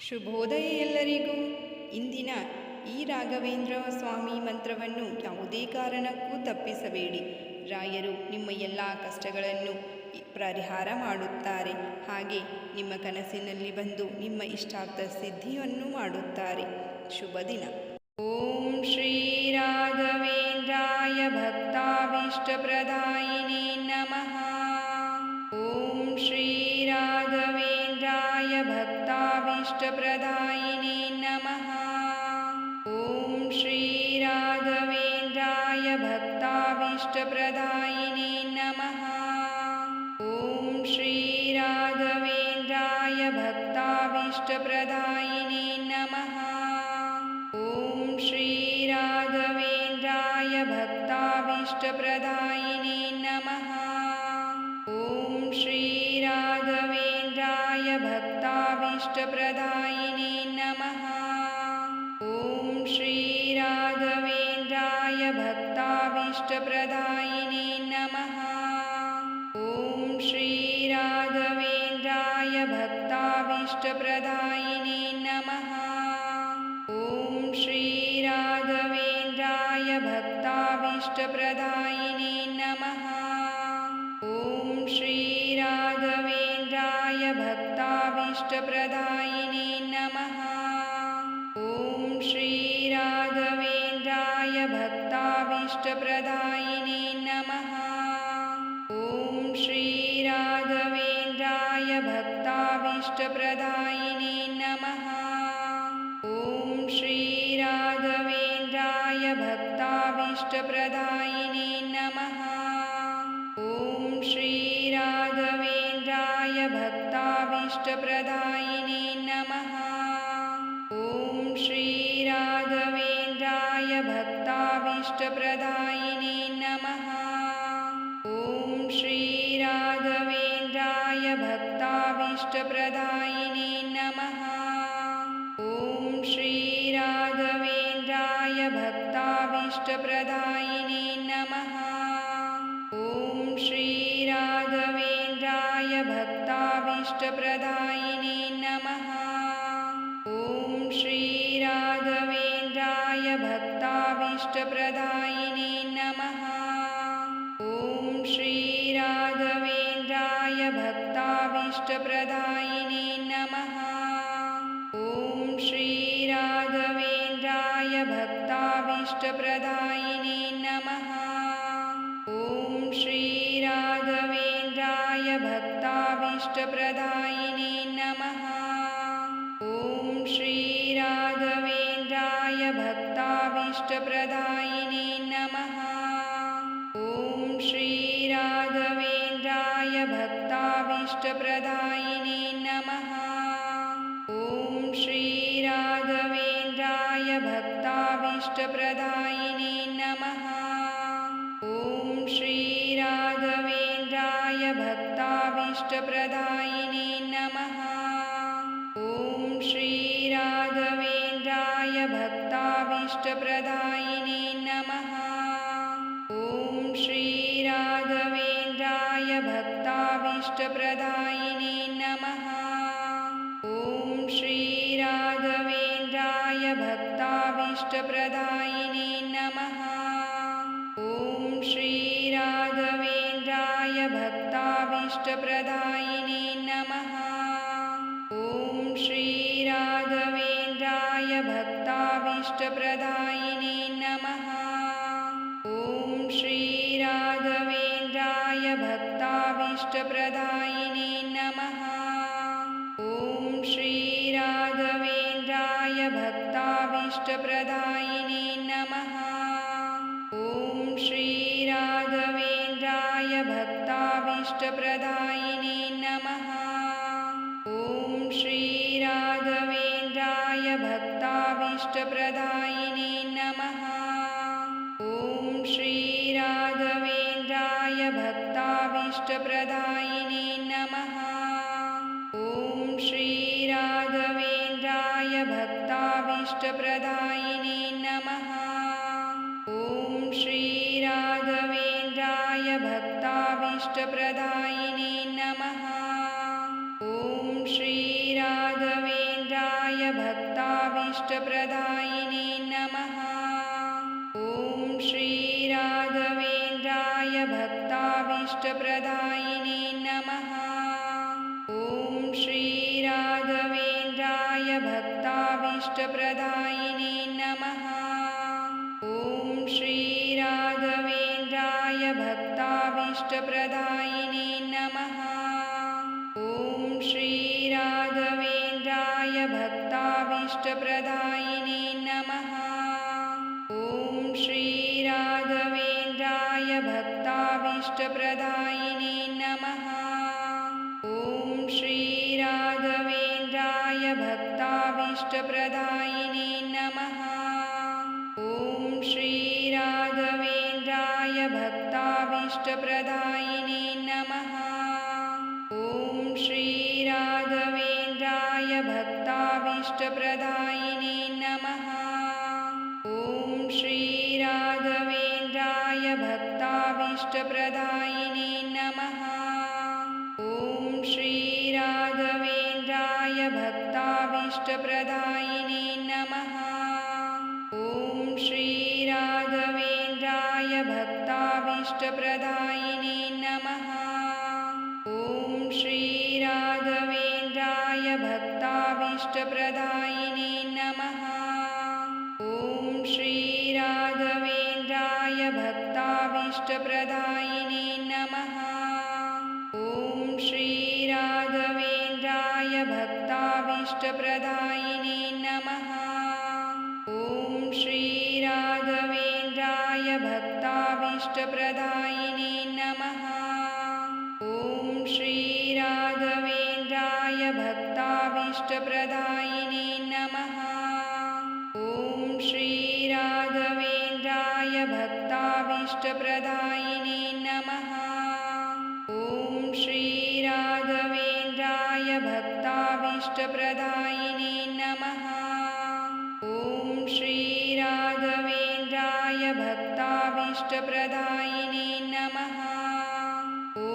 ಶುಭೋದಯ ಎಲ್ಲರಿಗೂ. ಇಂದಿನ ಈ ರಾಘವೇಂದ್ರ ಸ್ವಾಮಿ ಮಂತ್ರವನ್ನು ಯಾವುದೇ ಕಾರಣಕ್ಕೂ ತಪ್ಪಿಸಬೇಡಿ. ರಾಯರು ನಿಮ್ಮ ಎಲ್ಲ ಕಷ್ಟಗಳನ್ನು ಪರಿಹಾರ ಮಾಡುತ್ತಾರೆ. ಹಾಗೆ ನಿಮ್ಮ ಕನಸಿನಲ್ಲಿ ಬಂದು ನಿಮ್ಮ ಇಷ್ಟಾರ್ಥ ಸಿದ್ಧಿಯನ್ನು ಮಾಡುತ್ತಾರೆ. ಶುಭ ದಿನ. ಓಂ ಶ್ರೀ ರಾಘವೇಂದ್ರಾಯ ಭಕ್ತಾಭೀಷ್ಟಪ್ರದಾಯಿನೇ ನಮಃ. ಓಂ ಶ್ರೀ ರಾಘವೇಂದ್ರಾಯ ಭಕ್ತಾಭೀಷ್ಟಪ್ರದಾಯಿನೇ ನಮಃ. ಓಂ ಶ್ರೀ ರಾಘವೇಂದ್ರಾಯ ಭಕ್ತಾಭೀಷ್ಟಪ್ರದಾಯಿನೇ ನಮಃ. ಓಂ ಶ್ರೀ ರಾಘವೇಂದ್ರಾಯ ಭಕ್ತಾಭೀಷ್ಟಪ್ರದಾಯಿನೇ ನಮಃ. ಓಂ ಶ್ರೀ ರಾಘವೇಂದ್ರಾಯ ಭಕ್ತಾಭೀಷ್ಟಪ್ರದಾಯಿನೇ ನಮಃ. ಓಂ ಶ್ರೀ ರಾಘವೇಂದ್ರಾಯ ಭಕ್ತಾಭೀಷ್ಟಪ್ರದಾಯಿನೇ ನಮಃ. ಓಂ ಶ್ರೀ ರಾಘವೇಂದ್ರಾಯ ಭಕ್ತಾಭೀಷ್ಟಪ್ರದಾಯಿನೇ ನಮಃ. ಓಂ ಶ್ರೀ ರಾಘವೇಂದ್ರಾಯ ಭಕ್ತಾಭೀಷ್ಟಪ್ರದಾಯಿನೇ ನಮಃ. ಓಂ ಶ್ರೀ ರಾಘವೇಂದ್ರಾಯ ಭಕ್ತಾಭೀಷ್ಟಪ್ರದಾಯಿನೇ ನಮಃ. ಓಂ ಶ್ರೀ ರಾಘವೇಂದ್ರಾಯ ಭಕ್ತಾಭೀಷ್ಟಪ್ರದಾಯಿನೇ ನಮಃ. ಓಂ ಶ್ರೀ ರಾಘವೇಂದ್ರಾಯ ಭಕ್ತಾಭೀಷ್ಟಪ್ರದಾಯಿನೇ ನಮಃ. ಓಂ ಶ್ರೀ ರಾಘವೇಂದ್ರಾಯ ಭಕ್ತಾಭೀಷ್ಟಪ್ರದಾಯಿನೇ ನಮಃ. ಓಂ ಶ್ರೀ ರಾಘವೇಂದ್ರಾಯ ಭಕ್ತಾಭೀಷ್ಟಪ್ರದಾಯಿನೇ ನಮಃ. ಓಂ ಶ್ರೀ ರಾಘವೇಂದ್ರಾಯ ಭಕ್ತಾಭೀಷ್ಟಪ್ರದಾಯಿನೇ ನಮಃ. ಓಂ ಶ್ರೀ ರಾಘವೇಂದ್ರಾಯ ಭಕ್ತಾಭೀಷ್ಟಪ್ರದಾಯಿನೇ ನಮಃ. ಓಂ ಶ್ರೀ ರಾಘವೇಂದ್ರಾಯ ಭಕ್ತಾಭೀಷ್ಟಪ್ರದಾಯಿನೇ ನಮಃ. ಓಂ ಶ್ರೀ ರಾಘವೇಂದ್ರಾಯ ಭಕ್ತಾಭೀಷ್ಟಪ್ರದಾಯಿನೇ ನಮಃ. ಓಂ ಶ್ರೀ ರಾಘವೇಂದ್ರಾಯ ಭಕ್ತಾಭೀಷ್ಟಪ್ರದಾಯಿನೇ ನಮಃ. ಓಂ ಶ್ರೀ ರಾಘವೇಂದ್ರಾಯ ಭಕ್ತಾಭೀಷ್ಟಪ್ರದಾಯಿನೇ ನಮಃ. ಓಂ ಶ್ರೀ ರಾಘವೇಂದ್ರಾಯ ಭಕ್ತಾಭೀಷ್ಟಪ್ರದಾಯಿನೇ ನಮಃ. ಓಂ ಶ್ರೀ ರಾಘವೇಂದ್ರಾಯ ಭಕ್ತಾಭೀಷ್ಟಪ್ರದಾಯಿನೇ ನಮಃ. ಓಂ ಶ್ರೀ ರಾಘವೇಂದ್ರಾಯ ಭಕ್ತಾಭೀಷ್ಟಪ್ರದಾಯಿನೇ ನಮಃ. ಓಂ ಶ್ರೀ ರಾಘವೇಂದ್ರಾಯ ಭಕ್ತಾಭೀಷ್ಟಪ್ರದಾಯಿನೇ ನಮಃ. ಓಂ ಶ್ರೀ ರಾಘವೇಂದ್ರಾಯ ಭಕ್ತಾಭೀಷ್ಟಪ್ರದಾಯಿನೇ ನಮಃ. ಓಂ ಶ್ರೀ ರಾಘವೇಂದ್ರಾಯ ಭಕ್ತಾಭೀಷ್ಟಪ್ರದಾಯಿನೇ ನಮಃ. ಓಂ ಶ್ರೀ ರಾಘವೇಂದ್ರಾಯ ಭಕ್ತಾಭೀಷ್ಟಪ್ರದಾಯಿನೇ ನಮಃ. ಓಂ ಶ್ರೀ ರಾಘವೇಂದ್ರಾಯ ಭಕ್ತಾಭೀಷ್ಟಪ್ರದಾಯಿನೇ ನಮಃ. ಓಂ ಶ್ರೀ ರಾಘವೇಂದ್ರಾಯ ಭಕ್ತಾಭೀಷ್ಟಪ್ರದಾಯಿನೇ ನಮಃ. ಓಂ ಶ್ರೀ ರಾಘವೇಂದ್ರಾಯ ಭಕ್ತಾಭೀಷ್ಟಪ್ರದಾಯಿನೇ ನಮಃ. ಓಂ ಶ್ರೀ ರಾಘವೇಂದ್ರಾಯ ಭಕ್ತಾಭೀಷ್ಟಪ್ರದಾಯಿನೇ ನಮಃ. ಓಂ ಶ್ರೀ ರಾಘವೇಂದ್ರಾಯ ಭಕ್ತಾಭೀಷ್ಟಪ್ರದಾಯಿನೇ ನಮಃ. ಓಂ ಶ್ರೀ ರಾಘವೇಂದ್ರಾಯ ಭಕ್ತಾಭೀಷ್ಟಪ್ರದಾಯಿನೇ ನಮಃ. ಓಂ ಶ್ರೀ ರಾಘವೇಂದ್ರಾಯ ಭಕ್ತಾಭೀಷ್ಟಪ್ರದಾಯಿನೇ ನಮಃ. ಓಂ ಶ್ರೀ ರಾಘವೇಂದ್ರಾಯ ಭಕ್ತಾಭೀಷ್ಟಪ್ರದಾಯಿನೇ ನಮಃ. ಓಂ ಶ್ರೀ ರಾಘವೇಂದ್ರಾಯ ಭಕ್ತಾಭೀಷ್ಟಪ್ರದಾಯಿನೇ ನಮಃ. ಓಂ ಶ್ರೀ ರಾಘವೇಂದ್ರಾಯ ಭಕ್ತಾಭೀಷ್ಟಪ್ರದಾಯಿನೇ ನಮಃ. ಓಂ ಶ್ರೀ ರಾಘವೇಂದ್ರಾಯ ಭಕ್ತಾಭೀಷ್ಟಪ್ರದಾಯಿನೇ ನಮಃ. ಓಂ ಶ್ರೀ ರಾಘವೇಂದ್ರಾಯ ಭಕ್ತಾಭೀಷ್ಟಪ್ರದಾಯಿನೇ ನಮಃ. ಓಂ ಶ್ರೀ ರಾಘವೇಂದ್ರಾಯ भक्ताभीष्टप्रदायिने नमः। ॐ श्रीराघवेन्द्राय भक्ताभीष्टप्रदायिने नमः। ॐ श्रीराघवेन्द्राय भक्ताभीष्टप्रदायिने नमः। ॐ श्रीराघवेन्द्राय भक्ताभीष्टप्रदायिने नमः। ॐ श्रीराघवेन्द्राय भक्ताभीष्टप्रदायिने नमः। ॐ श्रीराघवेन्द्राय भक्ताभीष्टप्रदायिने नमः। ॐ श्रीराघवेन्द्राय भक्ताभीष्टप्रदायिने नमः। ॐ श्रीराघवेन्द्राय भक्ताभीष्टप्रदायिने नमः। ॐ श्रीराघवेन्द्राय भक्ताभीष्टप्रदायिने नमः। ॐ श्रीराघवेन्द्राय भक्ताभीष्टप्रदायिने नमः। ॐ श्रीराघवेन्द्राय भक्ताभीष्टप्रदायिने नमः। ॐ श्रीराघवेन्द्राय भक्ताभीष्टप्रदायिने नमः। ॐ श्रीराघवेन्द्राय भक्ताभीष्टप्रदायिने नमः। ॐ श्रीराघवेन्द्राय भक्ताभीष्टप्रदायिने नमः। ॐ श्रीराघवेन्द्राय भक्ताभीष्टप्रदायिने नमः। ॐ श्रीराघवेन्द्राय भक्ताभीष्टप्रदायिने नमः। ॐ श्रीराघवेन्द्राय भक्ताभीष्टप्रदायिने नमः। ॐ श्रीराघवेन्द्राय भक्ताभीष्टप्रदायिने नमः। ॐ श्रीराघवेन्द्राय भक्ताभीष्टप्रदायिने नमः। ॐ श्रीराघवेन्द्राय भक्ताभीष्टप्रदायिने नमः। ॐ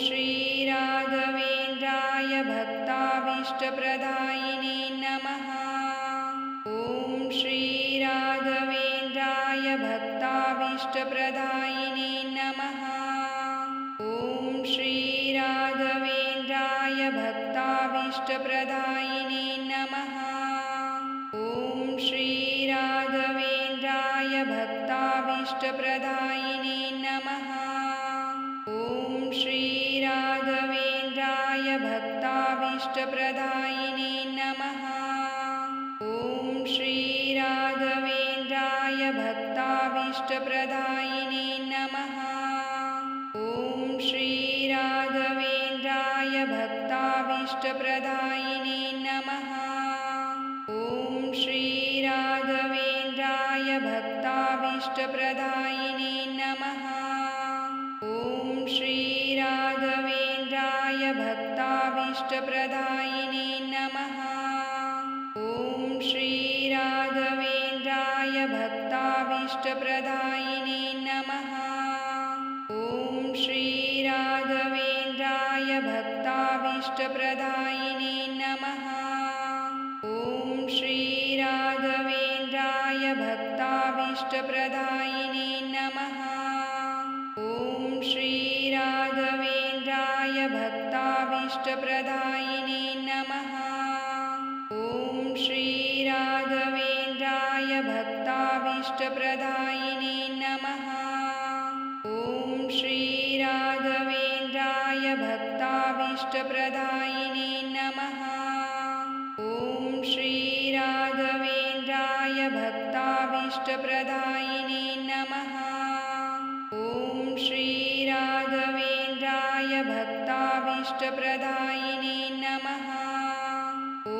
श्रीराघवेन्द्राय भक्ताभीष्टप्रदायिने नमः। ॐ श्रीराघवेन्द्राय भक्ताभीष्टप्रदायिने नमः। ॐ श्रीराघवेन्द्राय भक्ताभीष्टप्रदायिने नमः। ॐ श्रीराघवेन्द्राय भक्ताभीष्टप्रदायिने नमः। ॐ श्रीराघवेन्द्राय भक्ताभीष्टप्रदायिने नमः। ॐ श्रीराघवेन्द्राय भक्ताभीष्टप्रदायिने नमः। ॐ श्रीराघवेन्द्राय भक्ताभीष्टप्रदायिने नमः। ॐ श्रीराघवेन्द्राय भक्ताभीष्टप्रदायिने नमः। ॐ श्रीराघवेन्द्राय भक्ताभीष्टप्रदायिने नमः। ॐ श्रीराघवेन्द्राय भक्ताभीष्टप्रदायिने नमः। ॐ श्रीराघवेन्द्राय भक्ताभीष्टप्रदायिने नमः। ॐ श्रीराघवेन्द्राय भक्ताभीष्टप्रदायिने नमः। ॐ श्रीराघवेन्द्राय भक्ताभीष्टप्रदायिने नमः। ॐ श्रीराघवेन्द्राय भक्ताभीष्टप्रदायिने नमः। ॐ श्रीराघवेन्द्राय भक्ताभीष्टप्रदायिने नमः। ॐ श्रीराघवेन्द्राय भक्ताभीष्टप्रदायिने नमः। ॐ श्रीराघवेन्द्राय भक्ताभीष्टप्रदायिने नमः। ॐ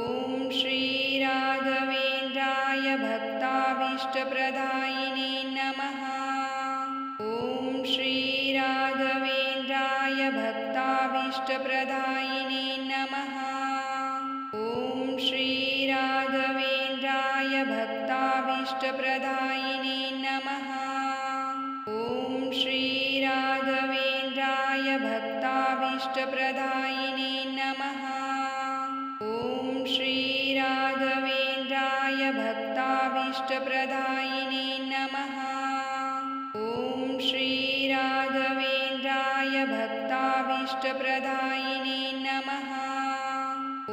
श्रीराघवेन्द्राय भक्ताभीष्टप्रदायिने नमः। ॐ श्रीराघवेन्द्राय भक्ताभीष्टप्रदायिने नमः। ॐ श्रीराघवेन्द्राय भक्ताभीष्टप्रदायिने नमः। ॐ श्रीराघवेन्द्राय भक्ताभीष्टप्रदायिने नमः। ॐ श्रीराघवेन्द्राय भक्ताभीष्टप्रदायिने नमः। ॐ श्री राघवेन्द्राय भक्ताभीष्टप्रदायिने नमः। ॐ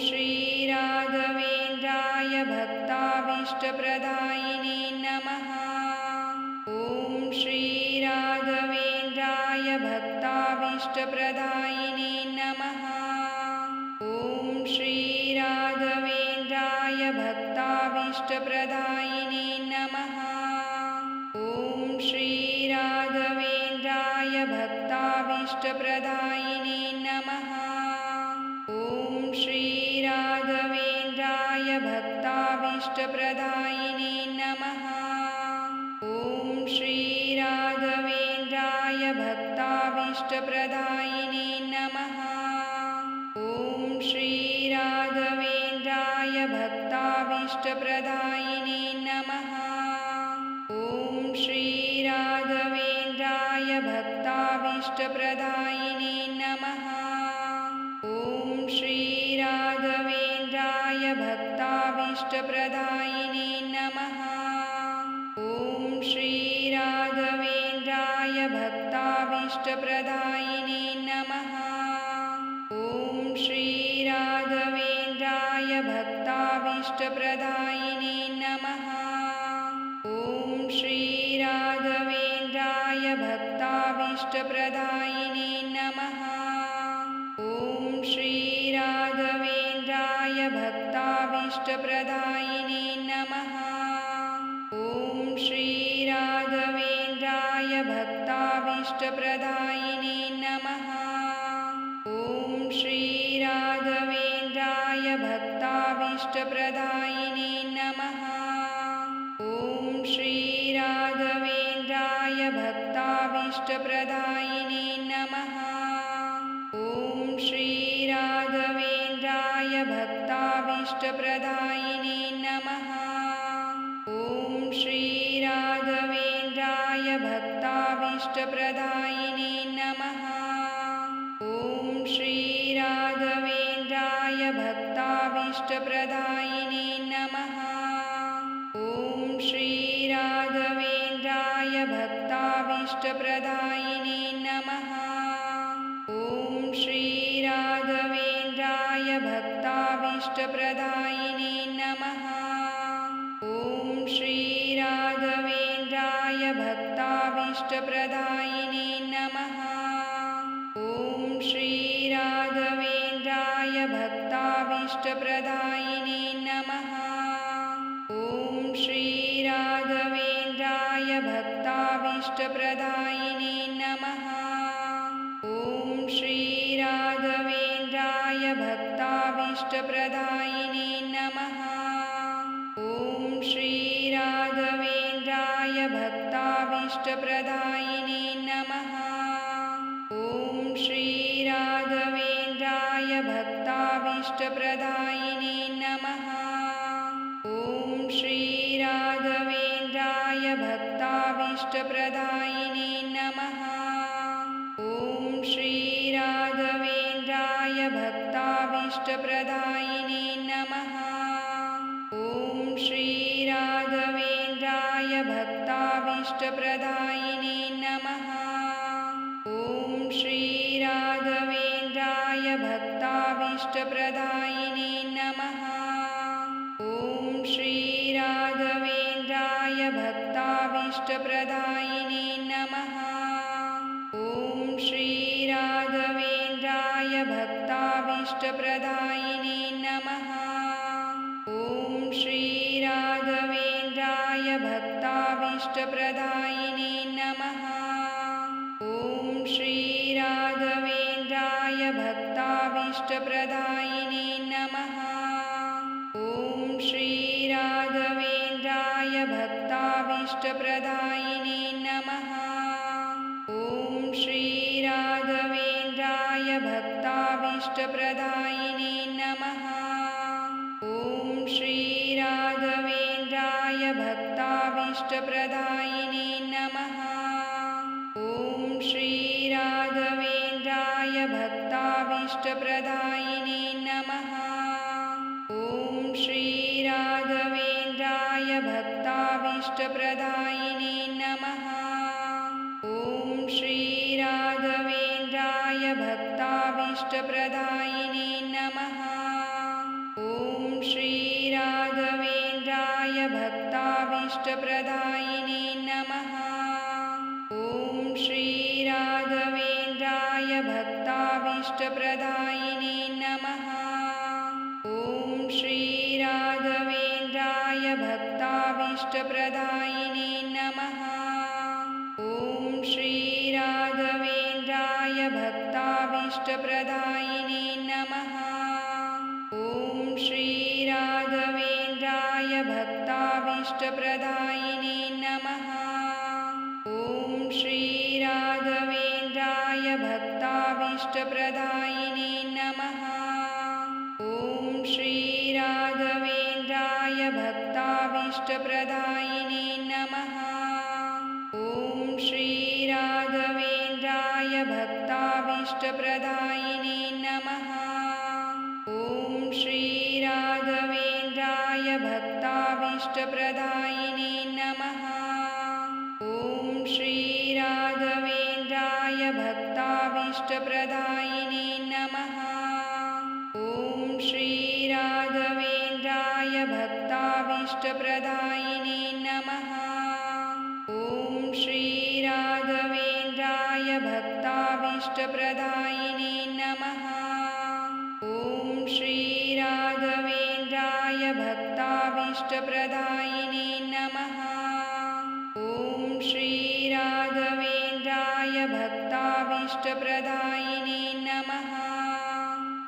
श्री राघवेन्द्राय भक्ताभीष्टप्रदायिने नमः। ॐ श्री राघवेन्द्राय भक्ताभीष्टप्रदायिने नमः। ॐ श्री राघवेन्द्राय भक्ताभीष्टप्रदायिने नमः। ॐ श्री राघवेन्द्राय भक्ताभीष्टप्रदायिने नमः। ॐ श्री राघवेन्द्राय भक्ताभीष्टप्रदायिने नमः। ॐ श्री राघवेन्द्राय भक्ताभीष्टप्रदायिने नमः। ॐ श्री राघवेन्द्राय भक्ताभीष्टप्रदायिने नमः। ॐ श्री राघवेन्द्राय भक्ताभीष्टप्रदायिने नमः। ॐ श्री राघवेन्द्राय भक्ताभीष्टप्रदायिने नमः। ॐ श्री राघवेन्द्राय भक्ताभीष्टप्रदायिने नमः। ॐ श्री राघवेन्द्राय भक्ताभीष्टप्रदायिने नमः। ॐ श्री राघवेन्द्राय भक्ताभीष्टप्रदायिने नमः। ॐ श्री राघवेन्द्राय भक्ताभीष्टप्रदायिने नमः। ॐ श्री राघवेन्द्राय भक्ताभीष्टप्रदायिने नमः। ॐ श्री राघवेन्द्राय भक्ताभीष्टप्रदायिने नमः। ॐ श्री राघवेन्द्राय भक्ताभीष्टप्रदायिने नमः। ॐ श्री राघवेन्द्राय भक्ताभीष्टप्रदायिने नमः। ॐ श्री राघवेन्द्राय भक्ताभीष्टप्रदायिने नमः। ॐ श्री राघवेन्द्राय भक्ताभीष्टप्रदायिने नमः। ॐ श्री राघवेन्द्राय भक्ताभीष्टप्रदायिने नमः। ॐ श्री राघवेन्द्राय भक्ताभीष्टप्रदायिने नमः। ॐ श्री राघवेन्द्राय भक्ताभीष्टप्रदायिने नमः। ॐ श्री राघवेन्द्राय भक्ताभीष्टप्रदायिने नमः। ॐ श्री राघवेन्द्राय भक्ताभीष्टप्रदायिने नमः। ॐ श्री राघवेन्द्राय भक्ताभीष्टप्रदायिने नमः। ॐ श्री राघवेन्द्राय भक्ताभीष्टप्रदायिने नमः। ॐ श्री राघवेन्द्राय भक्ताभीष्टप्रदायिने नमः। ॐ श्री राघवेन्द्राय भक्ताभीष्टप्रदायिने नमः। ॐ श्री राघवेन्द्राय भक्ताभीष्टप्रदायिने नमः। ॐ श्री राघवेन्द्राय भक्ताभीष्टप्रदायिने नमः। ॐ श्री राघवेन्द्राय भक्ताभीष्टप्रदायिने नमः। ॐ श्री राघवेन्द्राय भक्ताभीष्टप्रदायिने नमः। ॐ श्री राघवेन्द्राय भक्ताभीष्टप्रदायिने नमः। ॐ श्री राघवेन्द्राय भक्ताभीष्टप्रदायिने नमः। ॐ श्री राघवेन्द्राय भक्ताभीष्टप्रदायिने नमः। ॐ श्री राघवेन्द्राय भक्ताभीष्टप्रदायिने नमः। ॐ श्री राघवेन्द्राय भक्ताभीष्टप्रदायिने नमः। ॐ श्री राघवेन्द्राय भक्ताभीष्टप्रदायिने नमः। ॐ श्री राघवेन्द्राय भक्ताभीष्टप्रदायिने नमः। ॐ श्री राघवेन्द्राय भक्ताभीष्टप्रदायिने नमः। ॐ श्री राघवेन्द्राय भक्ताभीष्टप्रदायिने नमः। ॐ श्री राघवेन्द्राय भक्ताभीष्टप्रदायिने नमः। ॐ श्री राघवेन्द्राय भक्ताभीष्टप्रदायिने नमः। ॐ श्री राघवेन्द्राय भक्ताभीष्टप्रदायिने नमः। ॐ श्री राघवेन्द्राय भक्ताभीष्टप्रदायिने नमः। ॐ श्री राघवेन्द्राय भक्ताभीष्टप्रदायिने नमः। ॐ श्री राघवेन्द्राय भक्ताभीष्टप्रदायिने नमः। ॐ श्री राघवेन्द्राय भक्ताभीष्टप्रदायिने नमः। ॐ श्री राघवेन्द्राय भक्ताभीष्टप्रदायिने नमः। ॐ श्री राघवेन्द्राय भक्ताभीष्टप्रदायिने नमः। ॐ श्री राघवेन्द्राय भक्ताभीष्टप्रदायिने नमः। ॐ श्री राघवेन्द्राय भक्ताभीष्टप्रदायिने नमः। ॐ श्री राघवेन्द्राय भक्ताभीष्टप्रदायिने नमः। ॐ श्री राघवेन्द्राय भक्ताभीष्टप्रदायिने नमः। ॐ श्री राघवेन्द्राय भक्ताभीष्टप्रदायिने नमः।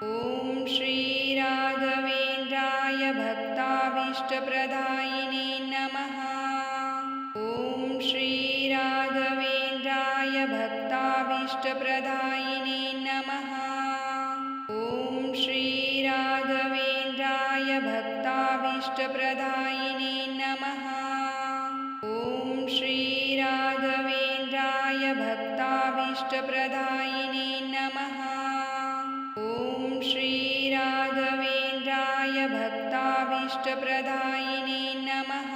ॐ श्री राघवेन्द्राय भक्ताभीष्टप्रदायिने नमः। ॐ श्री राघवेन्द्राय भक्ताभीष्टप्रदायिने नमः। ॐ श्री राघवेन्द्राय भक्ताभीष्टप्रदायिने नमः। ॐ श्री राघवेन्द्राय भक्ताभीष्टप्रदायिने नमः। ॐ श्री राघवेन्द्राय भक्ताभीष्टप्रदायिने नमः।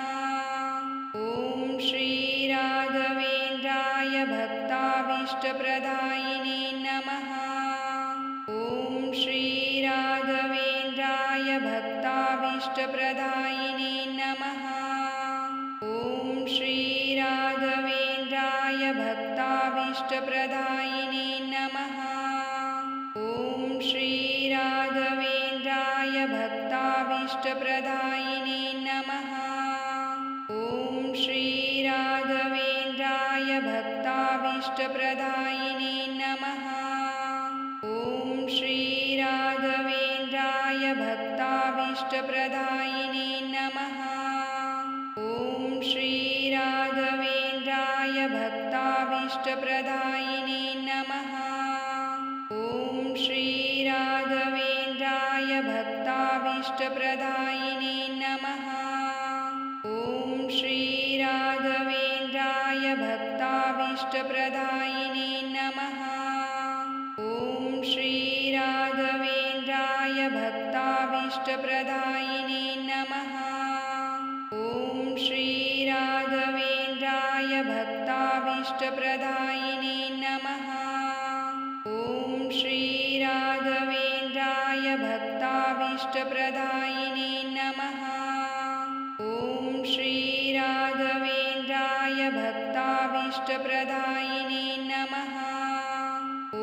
ॐ श्री राघवेन्द्राय भक्ताभीष्टप्रदायिने नमः। ॐ श्री राघवेन्द्राय भक्ताभीष्टप्रदायिने नमः। ॐ श्री राघवेन्द्राय भक्ताभीष्टप्रदायिने नमः। ॐ श्री राघवेन्द्राय भक्ताभीष्टप्रदायिने नमः। ॐ श्री राघवेन्द्राय भक्ताभीष्टप्रदायिने नमः। ॐ श्री राघवेन्द्राय भक्ताभीष्टप्रदायिने नमः। ॐ श्री राघवेन्द्राय भक्ताभीष्टप्रदायिने नमः। ॐ श्री राघवेन्द्राय भक्ताभीष्टप्रदायिने नमः। ॐ श्री राघवेन्द्राय भक्ताभीष्टप्रदायिने नमः। ॐ श्री राघवेन्द्राय भक्ताभीष्टप्रदायिने नमः। ॐ श्री राघवेन्द्राय भक्ताभीष्टप्रदायिने नमः। ॐ श्री राघवेन्द्राय भक्ताभीष्टप्रदायिने नमः। ॐ श्री राघवेन्द्राय भक्ताभीष्टप्रदायिने नमः।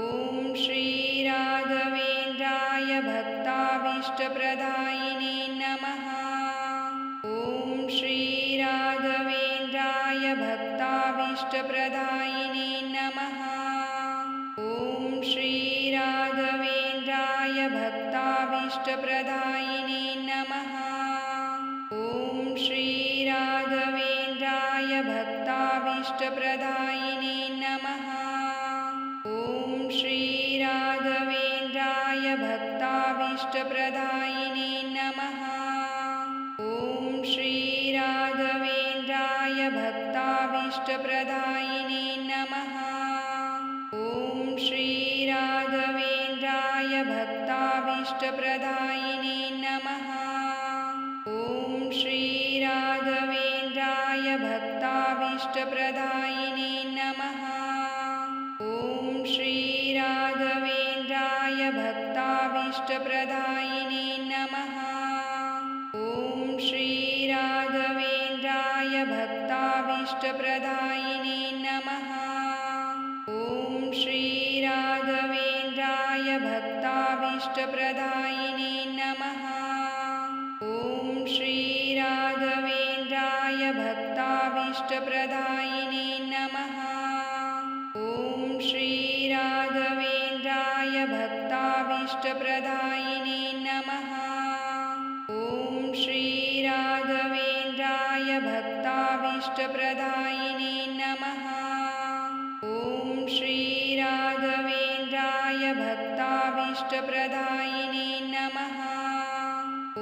ॐ श्री राघवेन्द्राय भक्ताभीष्टप्रदायिने नमः। ॐ श्री राघवेन्द्राय भक्ताभीष्टप्रदायिने नमः। ॐ श्री राघवेन्द्राय भक्ताभीष्टप्रदायिने नमः। ॐ श्री राघवेन्द्राय भक्ताभीष्टप्रदायिने नमः। ॐ श्री राघवेन्द्राय भक्ताभीष्टप्रदायिने नमः। ॐ श्री राघवेन्द्राय भक्ताभीष्टप्रदायिने नमः। ॐ श्री राघवेन्द्राय भक्ताभीष्टप्रदायिने नमः। ॐ श्री राघवेन्द्राय भक्ताभीष्टप्रदायिने नमः। ॐ श्रीराघवेन्द्राय भक्ताभीष्टप्रदायिने नमः। ॐ श्रीराघवेन्द्राय भक्ताभीष्टप्रदायिने नमः। ॐ श्रीराघवेन्द्राय भक्ताभीष्टप्रदायिने नमः। ॐ श्रीराघवेन्द्राय भक्ताभीष्टप्रदायिने नमः। ॐ श्रीराघवेन्द्राय भक्ताभीष्टप्रदायिने नमः। ॐ श्रीराघवेन्द्राय भक्ताभीष्टप्रदायिने नमः। ॐ श्रीराघवेन्द्राय भक्ताभीष्टप्रदायिने नमः। ॐ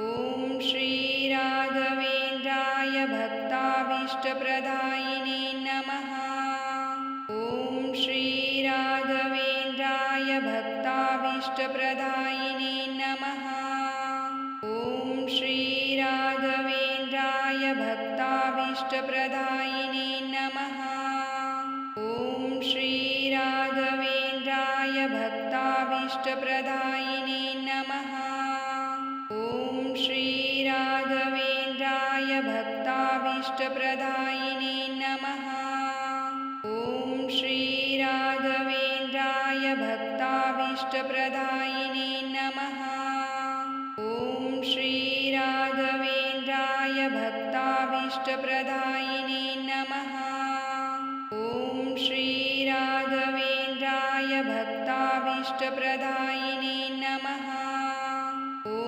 श्रीराघवेन्द्राय भक्ताभीष्टप्रदायिने नमः। ॐ श्रीराघवेन्द्राय भक्ताभीष्टप्रदायिने नमः। ॐ श्रीराघवेन्द्राय भक्ताभीष्टप्रदायिने नमः। ॐ श्रीराघवेन्द्राय भक्ताभीष्टप्रदायिने नमः। ॐ श्रीराघवेन्द्राय भक्ताभीष्टप्रदायिने नमः। ॐ श्रीराघवेन्द्राय भक्ताभीष्टप्रदायिने नमः। ॐ श्रीराघवेन्द्राय भक्ताभीष्टप्रदायिने नमः। ॐ श्रीराघवेन्द्राय भक्ताभीष्टप्रदायिने नमः। ॐ श्रीराघवेन्द्राय भक्ताभीष्टप्रदायिने नमः। ॐ श्रीराघवेन्द्राय भक्ताभीष्टप्रदायिने नमः। ॐ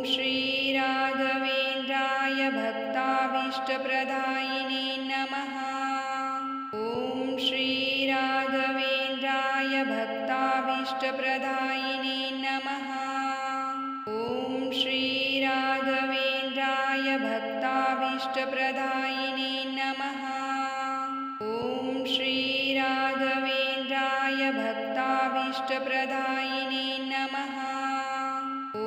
श्रीराघवेन्द्राय भक्ताभीष्टप्रदायिने नमः। ॐ श्रीराघवेन्द्राय भक्ताभीष्टप्रदायिने नमः। ॐ श्रीराघवेन्द्राय भक्ताभीष्टप्रदायिने नमः। ॐ श्रीराघवेन्द्राय भक्ताभीष्टप्रदायिने नमः। ॐ श्रीराघवेन्द्राय भक्ताभीष्टप्रदायिने नमः। ॐ श्रीराघवेन्द्राय भक्ताभीष्टप्रदायिने नमः। ॐ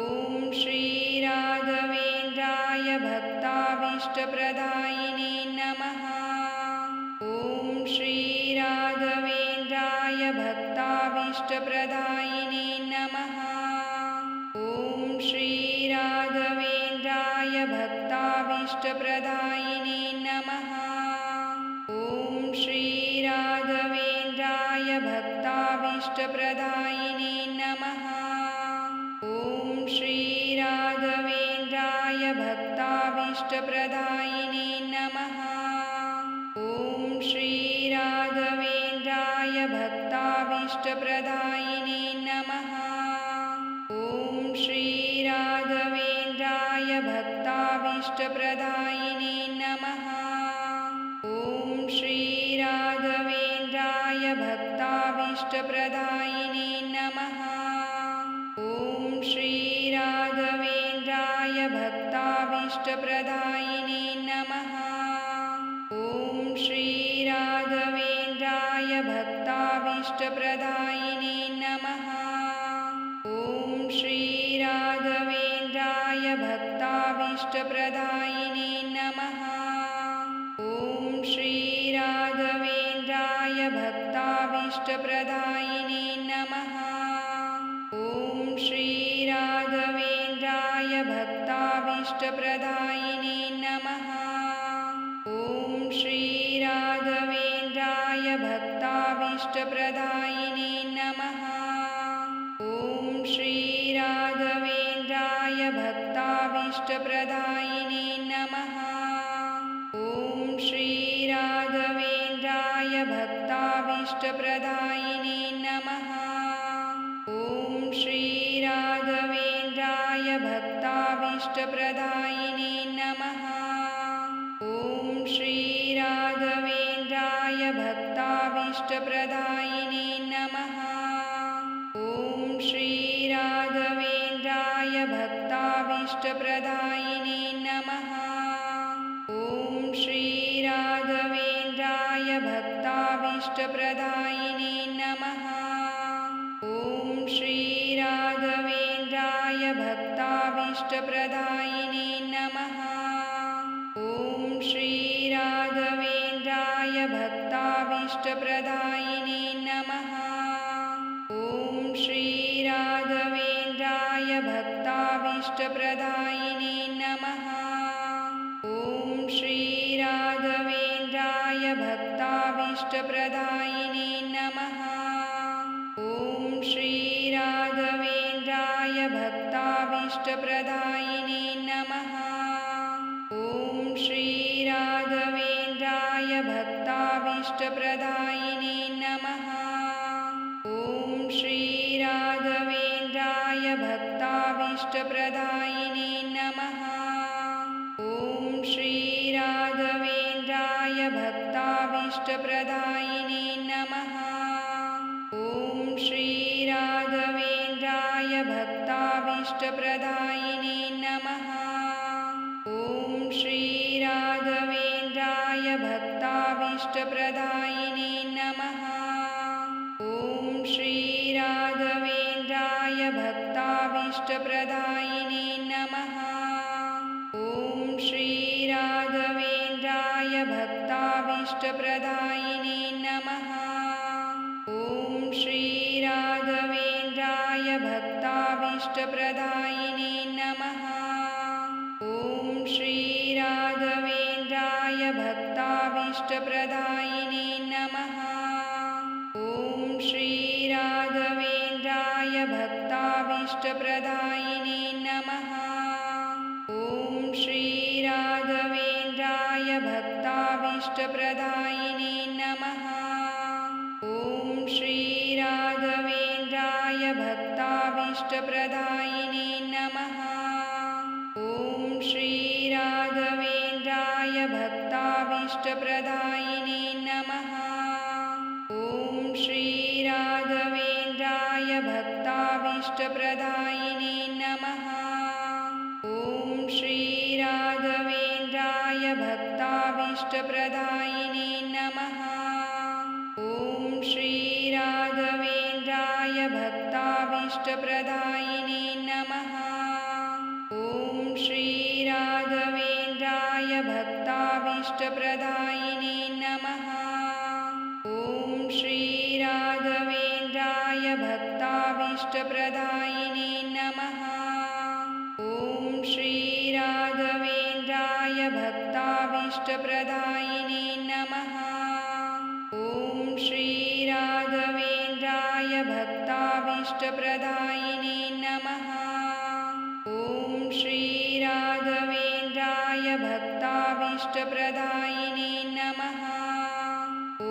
श्रीराघवेन्द्राय भक्ताभीष्टप्रदायिने नमः। ॐ श्रीराघवेन्द्राय भक्ताभीष्टप्रदायिने नमः। ॐ श्रीराघवेन्द्राय भक्ताभीष्टप्रदायिने नमः। ॐ श्रीराघवेन्द्राय भक्ताभीष्टप्रदायिने नमः। ॐ श्रीराघवेन्द्राय भक्ताभीष्टप्रदायिने नमः। ॐ श्रीराघवेन्द्राय भक्ताभीष्टप्रदायिने नमः। ॐ श्रीराघवेन्द्राय भक्ताभीष्टप्रदायिने नमः। ॐ श्रीराघवेन्द्राय भक्ताभीष्टप्रदायिने नमः। ॐ श्रीराघवेन्द्राय भक्ताभीष्टप्रदायिने नमः। ॐ श्रीराघवेन्द्राय भक्ताभीष्टप्रदायिने नमः। ॐ श्रीराघवेन्द्राय भक्ताभीष्टप्रदायिने नमः। ॐ श्रीराघवेन्द्राय भक्ताभीष्टप्रदायिने नमः। ॐ श्रीराघवेन्द्राय भक्ताभीष्टप्रदायिने नमः। ॐ श्रीराघवेन्द्राय भक्ताभीष्टप्रदायिने नमः। ॐ श्रीराघवेन्द्राय भक्ताभीष्टप्रदायिने नमः। ॐ श्रीराघवेन्द्राय भक्ताभीष्टप्रदायिने नमः। ॐ श्रीराघवेन्द्राय भक्ताभीष्टप्रदायिने नमः। ॐ श्रीराघवेन्द्राय भक्ताभीष्टप्रदायिने नमः। ॐ श्रीराघवेन्द्राय भक्ताभीष्टप्रदायिने नमः। ॐ श्रीराघवेन्द्राय भक्ताभीष्टप्रदायिने नमः। ॐ श्रीराघवेन्द्राय भक्ताभीष्टप्रदायिने नमः। ॐ श्रीराघवेन्द्राय भक्ताभीष्टप्रदायिने नमः। ॐ श्रीराघवेन्द्राय भक्ताभीष्टप्रदायिने नमः। ॐ श्रीराघवेन्द्राय भक्ताभीष्टप्रदायिने नमः। ॐ श्रीराघवेन्द्राय भक्ताभीष्टप्रदायिने नमः। ॐ श्रीराघवेन्द्राय भक्ताभीष्टप्रदायिने नमः। ॐ श्रीराघवेन्द्राय भक्ताभीष्टप्रदायिने नमः। ॐ श्रीराघवेन्द्राय भक्ताभीष्टप्रदायिने नमः। ॐ श्रीराघवेन्द्राय भक्ताभीष्टप्रदायिने नमः। ॐ श्रीराघवेन्द्राय भक्ताभीष्टप्रदायिने नमः। ॐ श्रीराघवेन्द्राय भक्ताभीष्टप्रदायिने नमः। ॐ श्रीराघवेन्द्राय भक्ताभीष्टप्रदायिने नमः। ॐ श्रीराघवेन्द्राय भक्ताभीष्टप्रदायिने नमः। ॐ श्रीराघवेन्द्राय भक्ताभीष्टप्रदायिने नमः। ॐ श्रीराघवेन्द्राय भक्ताभीष्टप्रदायिने नमः। ॐ श्रीराघवेन्द्राय भक्ताभीष्टप्रदायिने नमः। ॐ श्रीराघवेन्द्राय भक्ताभीष्टप्रदायिने नमः। ॐ श्रीराघवेन्द्राय भक्ताभीष्टप्रदायिने नमः। ॐ श्रीराघवेन्द्राय भक्ताभीष्टप्रदायिने नमः। ॐ श्रीराघवेन्द्राय भक्ताभीष्टप्रदायिने नमः। ॐ श्रीराघवेन्द्राय भक्ताभीष्टप्रदायिने नमः। ॐ श्रीराघवेन्द्राय भक्ताभीष्टप्रदायिने नमः। ॐ श्रीराघवेन्द्राय भक्ताभीष्टप्रदायिने नमः। ॐ श्रीराघवेन्द्राय भक्ताभीष्टप्रदायिने नमः। ॐ श्रीराघवेन्द्राय भक्ताभीष्टप्रदायिने नमः। ॐ श्रीराघवेन्द्राय भक्ताभीष्टप्रदायिने नमः। ॐ श्रीराघवेन्द्राय भक्ताभीष्टप्रदायिने नमः। ॐ श्रीराघवेन्द्राय भक्ताभीष्टप्रदायिने नमः। ॐ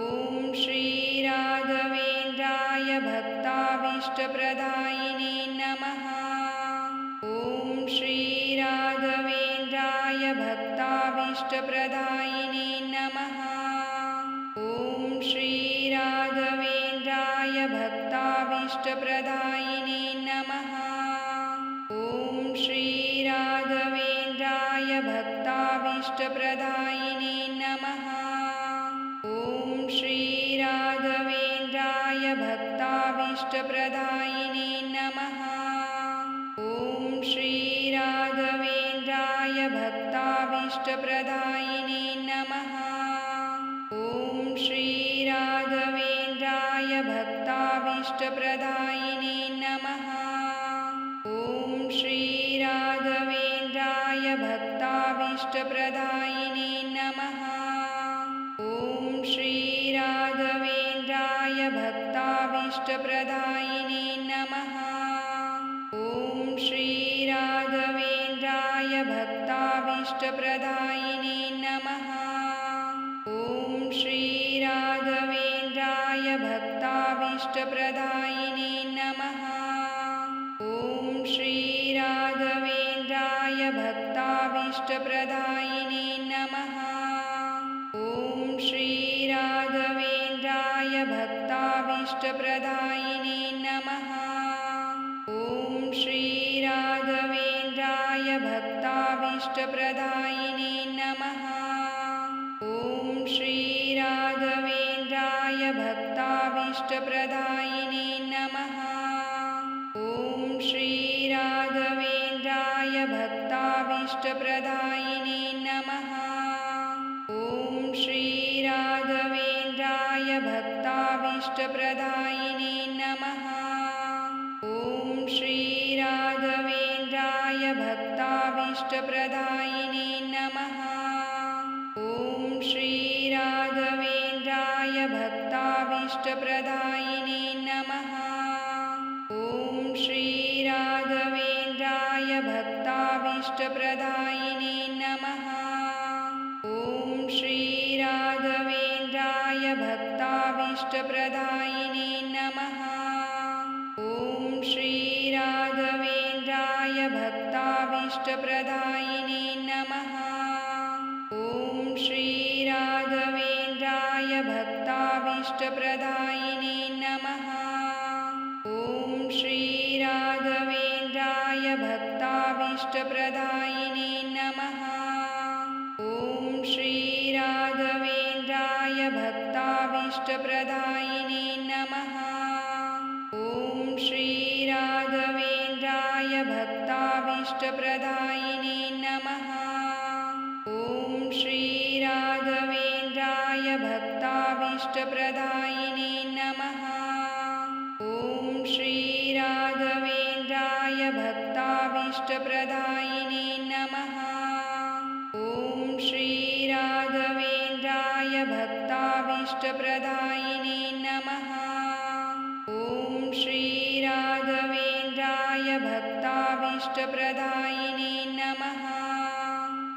श्रीराघवेन्द्राय भक्ताभीष्टप्रदायिने नमः। ॐ श्रीराघवेन्द्राय भक्ताभीष्टप्रदायिने नमः। ॐ श्रीराघवेन्द्राय भक्ताभीष्टप्रदायिने नमः। ॐ श्रीराघवेन्द्राय भक्ताभीष्टप्रदायिने नमः। ॐ श्रीराघवेन्द्राय भक्ताभीष्टप्रदायिने नमः। ॐ श्रीराघवेन्द्राय भक्ताभीष्टप्रदायिने नमः। ॐ श्रीराघवेन्द्राय भक्ताभीष्टप्रदायिने नमः। ॐ श्रीराघवेन्द्राय भक्ताभीष्टप्रदायिने नमः। ॐ श्रीराघवेन्द्राय भक्ताभीष्टप्रदायिने नमः। ॐ श्रीराघवेन्द्राय भक्ताभीष्टप्रदायिने नमः। ॐ श्रीराघवेन्द्राय भक्ताभीष्टप्रदायिने नमः। ॐ श्रीराघवेन्द्राय भक्ताभीष्टप्रदायिने नमः। ॐ श्रीराघवेन्द्राय भक्ताभीष्टप्रदायिने नमः। ॐ श्रीराघवेन्द्राय भक्ताभीष्टप्रदायिने नमः। ॐ श्रीराघवेन्द्राय भक्ताभीष्टप्रदायिने नमः। ॐ श्रीराघवेन्द्राय भक्ताभीष्टप्रदायिने नमः। ॐ श्रीराघवेन्द्राय भक्ताभीष्टप्रदायिने नमः। ॐ श्रीराघवेन्द्राय भक्ताभीष्टप्रदायिने नमः। ॐ श्रीराघवेन्द्राय भक्ताभीष्टप्रदायिने नमः। ॐ श्रीराघवेन्द्राय भक्ताभीष्टप्रदायिने नमः। ॐ श्रीराघवेन्द्राय भक्ताभीष्टप्रदायिने नमः। ॐ श्रीराघवेन्द्राय भक्ताभीष्टप्रदायिने नमः। ॐ श्रीराघवेन्द्राय भक्ताभीष्टप्रदायिने नमः। ॐ श्रीराघवेन्द्राय भक्ताभीष्टप्रदायिने नमः। ॐ श्रीराघवेन्द्राय भक्ताभीष्टप्रदायिने नमः। ॐ श्रीराघवेन्द्राय भक्ताभीष्टप्रदायिने नमः। ॐ श्रीराघवेन्द्राय भक्ताभीष्टप्रदायिने नमः। ॐ श्रीराघवेन्द्राय भक्ताभीष्टप्रदायिने नमः। ॐ श्रीराघवेन्द्राय भक्ताभीष्टप्रदायिने नमः। ॐ श्रीराघवेन्द्राय भक्ताभीष्टप्रदायिने नमः।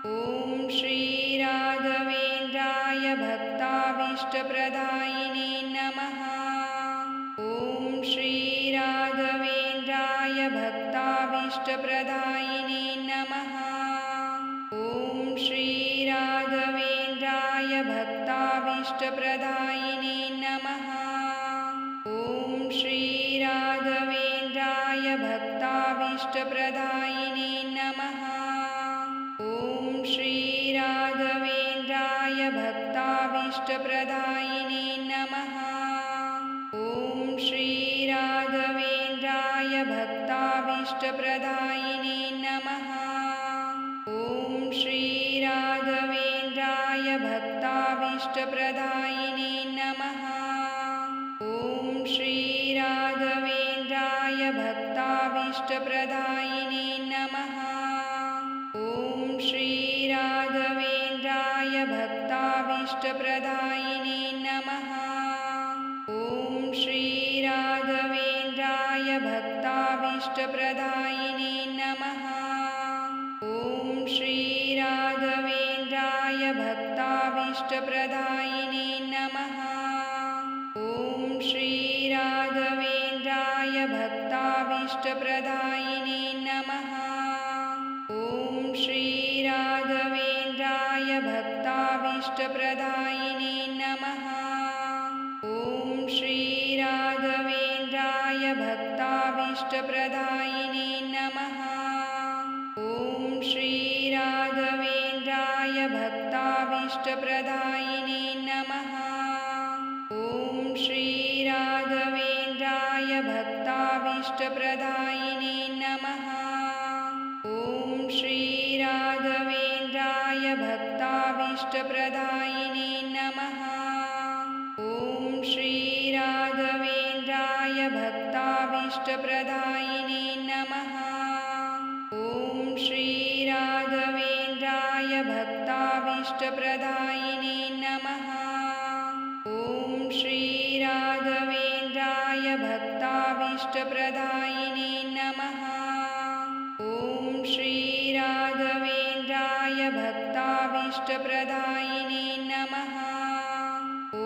ॐ श्रीराघवेन्द्राय भक्ताभीष्टप्रदायिने नमः। ॐ श्रीराघवेन्द्राय भक्ताभीष्टप्रदायिने नमः। ॐ श्रीराघवेन्द्राय भक्ताभीष्टप्रदायिने नमः। ॐ श्रीराघवेन्द्राय भक्ताभीष्टप्रदायिने नमः। ॐ श्रीराघवेन्द्राय भक्ताभीष्टप्रदायिने नमः। ॐ श्रीराघवेन्द्राय भक्ताभीष्टप्रदायिने नमः। ॐ श्रीराघवेन्द्राय भक्ताभीष्टप्रदायिने नमः। ॐ श्रीराघवेन्द्राय भक्ताभीष्टप्रदायिने नमः। ॐ श्रीराघवेन्द्राय भक्ताभीष्टप्रदायिने नमः। ॐ श्रीराघवेन्द्राय भक्ताभीष्टप्रदायिने नमः। ॐ श्रीराघवेन्द्राय भक्ताभीष्टप्रदायिने नमः। ॐ श्रीराघवेन्द्राय भक्ताभीष्टप्रदायिने नमः। ॐ श्रीराघवेन्द्राय भक्ताभीष्टप्रदायिने नमः। ॐ श्रीराघवेन्द्राय भक्ताभीष्टप्रदायिने नमः। ॐ श्रीराघवेन्द्राय भक्ताभीष्टप्रदायिने नमः। ॐ श्रीराघवेन्द्राय भक्ताभीष्टप्रदायिने नमः। ॐ श्रीराघवेन्द्राय भक्ताभीष्टप्रदायिने नमः। ॐ श्रीराघवेन्द्राय भक्ताभीष्टप्रदायिने नमः। ॐ श्रीराघवेन्द्राय भक्ताभीष्टप्रदायिने नमः। ॐ श्रीराघवेन्द्राय भक्ताभीष्टप्रदायिने नमः। ॐ श्रीराघवेन्द्राय भक्ताभीष्टप्रदायिने नमः। ॐ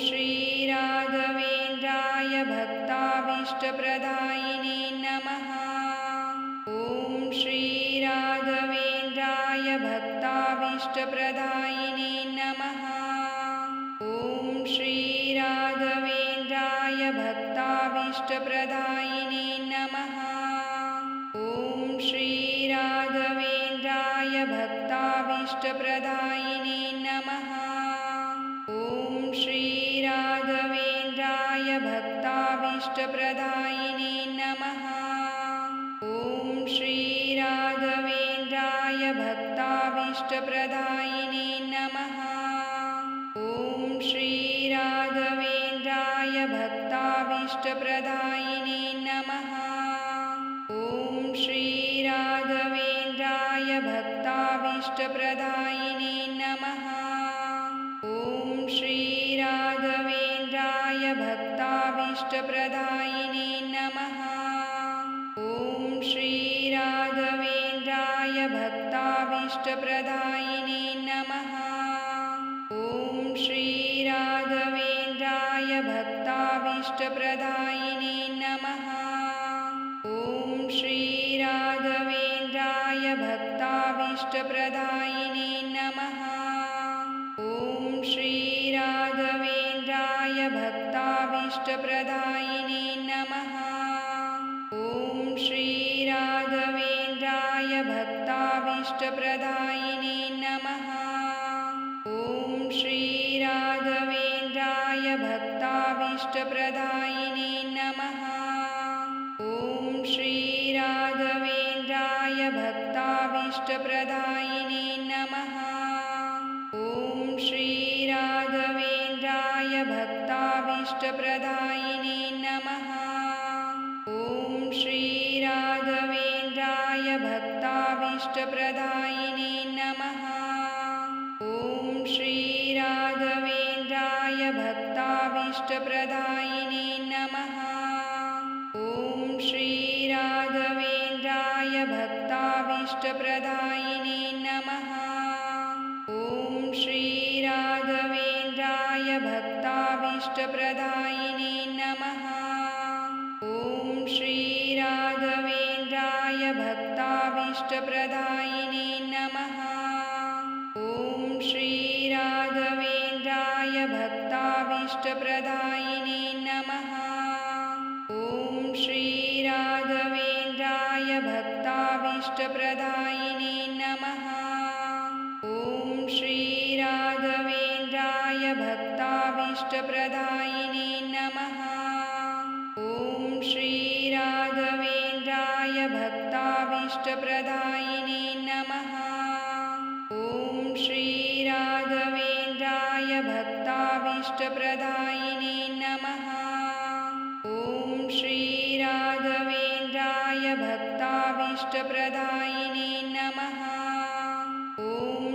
श्रीराघवेन्द्राय भक्ताभीष्टप्रदायिने नमः। ॐ श्रीराघवेन्द्राय भक्ताभीष्टप्रदायिने नमः। ॐ श्रीराघवेन्द्राय भक्ताभीष्टप्रदायिने नमः। ॐ श्रीराघवेन्द्राय भक्ताभीष्टप्रदायिने नमः। ॐ श्रीराघवेन्द्राय भक्ताभीष्टप्रदायिने नमः। ॐ श्रीराघवेन्द्राय भक्ताभीष्टप्रदायिने नमः। ॐ श्रीराघवेन्द्राय भक्ताभीष्टप्रदायिने भक्ताभीष्टप्रदायिने नमः। ॐ श्री राघवेन्द्राय भक्ताभीष्टप्रदायिने नमः। ॐ श्री राघवेन्द्राय भक्ताभीष्टप्रदायिने नमः। ॐ श्री राघवेन्द्राय भक्ताभीष्टप्रदायिने नमः। ॐ श्री राघवेन्द्राय भक्ताभीष्टप्रदायिने नमः। ॐ श्री राघवेन्द्राय भक्ताभीष्टप्रदायिने नमः। ॐ श्री राघवेन्द्राय भक्ताभीष्टप्रदायिने नमः। ॐ श्री राघवेन्द्राय भक्ताभीष्टप्रदायिने नमः। ॐ श्री राघवेन्द्राय भक्ताभीष्टप्रदायिने नमः। ॐ श्री राघवेन्द्राय भक्ताभीष्टप्रदायिने नमः। ॐ श्री राघवेन्द्राय भक्ताभीष्टप्रदायिने नमः। ॐ श्री राघवेन्द्राय भक्ताभीष्टप्रदायिने नमः। ॐ श्री राघवेन्द्राय भक्ताभीष्टप्रदायिने नमः। ॐ श्री राघवेन्द्राय भक्ताभीष्टप्रदायिने नमः। ॐ श्री राघवेन्द्राय भक्ताभीष्टप्रदायिने नमः। ॐ श्री राघवेन्द्राय भक्ताभीष्टप्रदायिने नमः। ॐ श्री राघवेन्द्राय भक्ताभीष्टप्रदायिने नमः। ॐ श्री राघवेन्द्राय भक्ताभीष्टप्रदायिने नमः। ॐ श्री राघवेन्द्राय भक्ताभीष्टप्रदायिने नमः। ॐ श्री राघवेन्द्राय भक्ताभीष्टप्रदायिने नमः। ॐ श्री राघवेन्द्राय भक्ताभीष्टप्रदायिने नमः। ॐ श्री राघवेन्द्राय भक्ताभीष्टप्रदायिने नमः। ॐ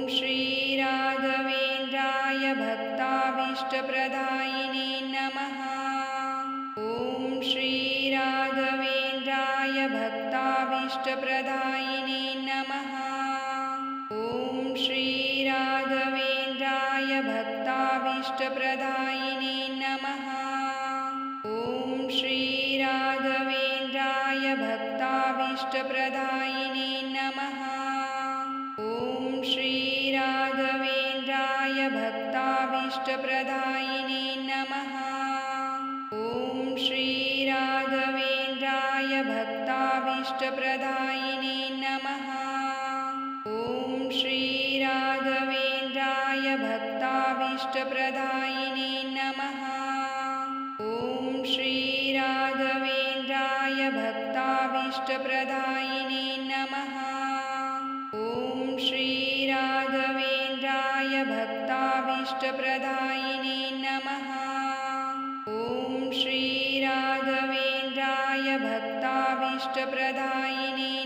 श्री राघवेन्द्राय भक्ताभीष्टप्रदायिने नमः। ॐ श्री राघवेन्द्राय भक्ताभीष्टप्रदायिने नमः। ॐ श्री राघवेन्द्राय भक्ताभीष्टप्रदायिने नमः। ॐ श्री राघवेन्द्राय भक्ताभीष्टप्रदायिने नमः। ॐ श्री राघवेन्द्राय भक्ताभीष्टप्रदायिने नमः। ॐ श्री राघवेन्द्राय भक्ताभीष्टप्रदायिने नमः। ॐ श्री राघवेन्द्राय भक्ताभीष्टप्रदायिने नमः। ॐ श्री राघवेन्द्राय भक्ताभीष्टप्रदायिने नमः। ॐ श्री राघवेन्द्राय भक्ताभीष्टप्रदायिने नमः। ॐ श्री राघवेन्द्राय भक्ताभीष्टप्रदायिने